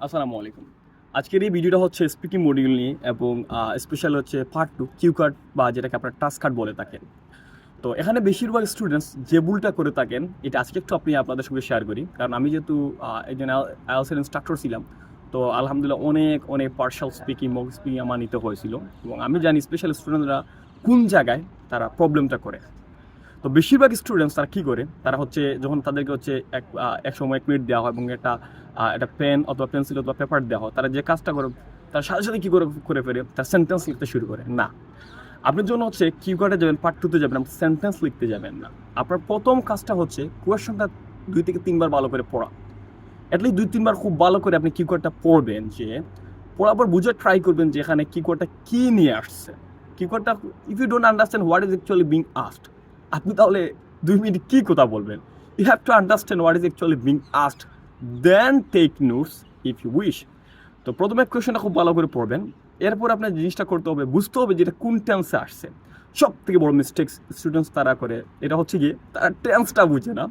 আসসালামু আলাইকুম। আজকের এই ভিডিওটা হচ্ছে স্পিকিং মডিউল নিয়ে এবং স্পেশাল হচ্ছে পার্ট 2 কিউ কার্ড বা যেটাকে আপনারা টাস্ক কার্ড বলে থাকেন। তো এখানে বেশিরভাগ স্টুডেন্টস যে ভুলটা করে থাকেন এটা আজকে একটু আপনাদের সঙ্গে শেয়ার করি। কারণ আমি যেহেতু একজন আইএলটিএস এর ইনস্ট্রাক্টর ছিলাম, তো আলহামদুলিল্লাহ অনেক পার্শাল স্পিকিং, মক স্পিকিং আমার নিতে হয়েছিল এবং আমি জানি স্পেশাল স্টুডেন্টরা কোন জায়গায় তারা প্রবলেমটা করে। তো বেশিরভাগ স্টুডেন্টস তারা কী করে, তারা হচ্ছে যখন তাদেরকে হচ্ছে এক সময় 1 মিনিট দেওয়া হয় এবং একটা পেন অথবা পেন্সিল অথবা পেপার দেওয়া হয়, তারা যে কাজটা করে তার সাথে সাথে কী করে ফেলে তার সেন্টেন্স লিখতে শুরু করে। না, আপনার জন্য হচ্ছে কিউ কার্ডে যাবেন, পার্ট 2-তে যাবেন, আপনি সেন্টেন্স লিখতে যাবেন না। আপনার প্রথম কাজটা হচ্ছে কোয়েশনটা 2 থেকে 3 বার ভালো করে পড়া। অ্যাটলিস্ট 2-3 বার খুব ভালো করে আপনি কিউ কার্ডটা পড়বেন, যে পড়ার পর বুঝে ট্রাই করবেন যে এখানে কিউ কার্ডটা কী নিয়ে আসছে। কিউ কার্ডটা if you don't understand what is actually being asked, আপনি তাহলে 2 মিনিট কী কথা বলবেন? You have to understand what is actually being asked, then take notes if you wish. তো প্রথমে কোয়েশনটা খুব ভালো করে পড়বেন, এরপর আপনার জিনিসটা করতে হবে, বুঝতে হবে যে এটা কোন টেন্সে আসছে। সব থেকে বড় মিস্টেক্স স্টুডেন্টস তারা করে এটা হচ্ছে গিয়ে তারা টেন্সটা বুঝে না।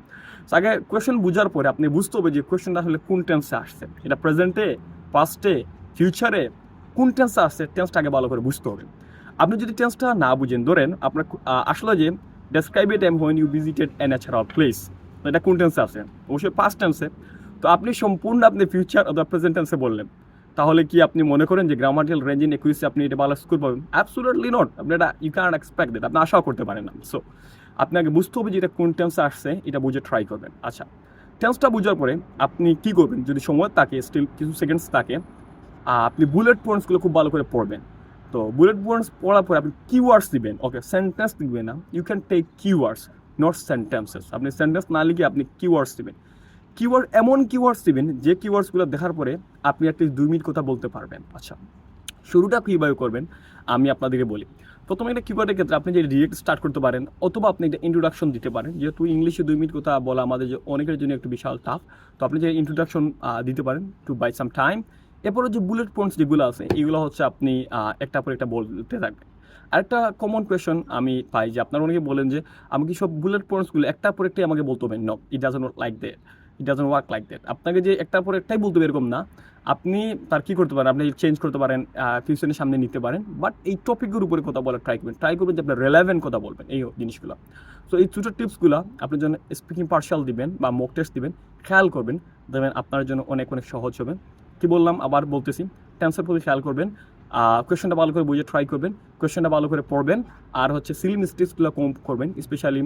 আগে কোয়েশন বুঝার পরে আপনি বুঝতে হবে যে কোয়েশনটা আসলে কোন টেন্সে আসছে, এটা প্রেজেন্টে, পাস্টে, ফিউচারে, কোন টেন্সে আসছে টেন্সটা আগে ভালো করে বুঝতে হবে। আপনি যদি টেন্সটা না বুঝেন, ধরেন আপনার আসলে যে describe a time when you visited a natural place, এটা কোন টেন্সে আছে? অবশ্যই পাস্ট টেন্সে। তো আপনি সম্পূর্ণ ফিউচার অথবা প্রেজেন্ট টেন্সে বললেন, তাহলে কি আপনি মনে করেন যে গ্রামাটিক্যাল রেঞ্জ ইন একুইসে আপনি এটা ভালো স্কোর পাবেন? Absolutely not. আপনি এটা ইউ ক্যানট এক্সপেক্ট দ্যাট, আপনি আশাও করতে পারেন না। সো আপনাকে বুঝতে হবে যে এটা কোন টেন্সে আসছে, এটা বুঝে ট্রাই করবেন। আচ্ছা, টেন্সটা বুঝার পরে আপনি কী করবেন, যদি সময় থাকে, স্টিল কিছু সেকেন্ডস থাকে, আপনি বুলেট পয়েন্টসগুলো খুব ভালো করে পড়বেন। তো বুলেট পয়েন্টস পড়ার পরে আপনি কিওয়ার্ডস দিবেন, ওকে, সেন্টেন্স লিখবেন না। You can take keywords, not sentences. আপনি সেন্টেন্স না লিখে আপনি কিওয়ার্ডস দিবেন। কিওয়ার্ড এমন কিওয়ার্ডস দিবেন যে কিওয়ার্ডসগুলো দেখার পরে আপনি অ্যাটলিস্ট 2 মিনিট কথা বলতে পারবেন। আচ্ছা, শুরুটা কীভাবে করবেন আমি আপনাদেরকে বলি। প্রথমে একটা কিওয়ার্ডের ক্ষেত্রে আপনি যে ডিরেক্ট স্টার্ট করতে পারেন, অথবা আপনি একটা ইন্ট্রোডাকশন দিতে পারেন। যেহেতু ইংলিশে 2 মিনিট কথা বলা আমাদের যে অনেকের জন্য একটু বিশাল টাফ, তো আপনি যে ইন্ট্রোডাকশন দিতে পারেন টু বাই সাম টাইম। এরপরে যে বুলেট পয়েন্টস যেগুলো আছে এগুলো হচ্ছে আপনি একটা পর একটা বলতে থাকবেন। আরেকটা কমন কোয়েশন আমি পাই যে আপনারা অনেকে বলেন যে আমি কি সব বুলেট পয়েন্টসগুলো একটার পর একটাই আমাকে বলতে হবে? No, it doesn't like that, it doesn't work like that. আপনাকে যে একটার পর একটাই বলতে হবে এরকম না। আপনি তার কী করতে পারেন, আপনি চেঞ্জ করতে পারেন, ফিউচারের সামনে নিতে পারেন, বাট এই টপিকের উপরে কথা বলার ট্রাই করবেন যে আপনার রেলেভেন্ট কথা বলবেন এই জিনিসগুলো। সো এই ছোটো টিপসগুলো আপনার জন্য স্পিকিং পার্শাল দিবেন বা মক টেস্ট দিবেন, খেয়াল করবেন, দেখবেন আপনার জন্য অনেক সহজ হবে। কী বললাম আবার বলতেছি, টেন্সের প্রতি খেয়াল করবেন, কোয়েশনটা ভালো করে বুঝে ট্রাই করবেন, কোয়েশনটা ভালো করে পড়বেন, আর হচ্ছে সিলি মিস্টেক্সগুলো কম করবেন। স্পেশালি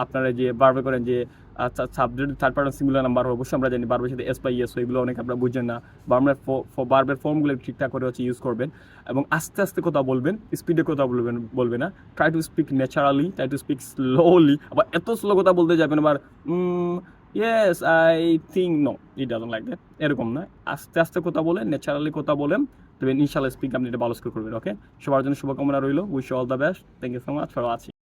আপনারা যে বারবার করেন যে subject third person singular number, অবশ্যই আমরা জানি বারবার সাথে এস বাই এস, এগুলো অনেক আপনারা বুঝছেন না। বারবার ফর্মগুলো ঠিকঠাক করে হচ্ছে ইউজ করবেন এবং আস্তে আস্তে কথা বলবেন, স্পিডে কথা বলবে না। Try to speak naturally, try to speak slowly. আবার এত স্লো কথা বলতে যাবেন আবার yes I think, no, it doesn't like that, এরকম না। আস্তে আস্তে কথা বলেন, ন্যাচারালি কথা বলেন, তবে ইনশাল্লাহ স্পিক আপনি এটা ভালো স্কোর করবেন। ওকে, সবার জন্য শুভকামনা রইল। Wish all the best. Thank you so much for watching.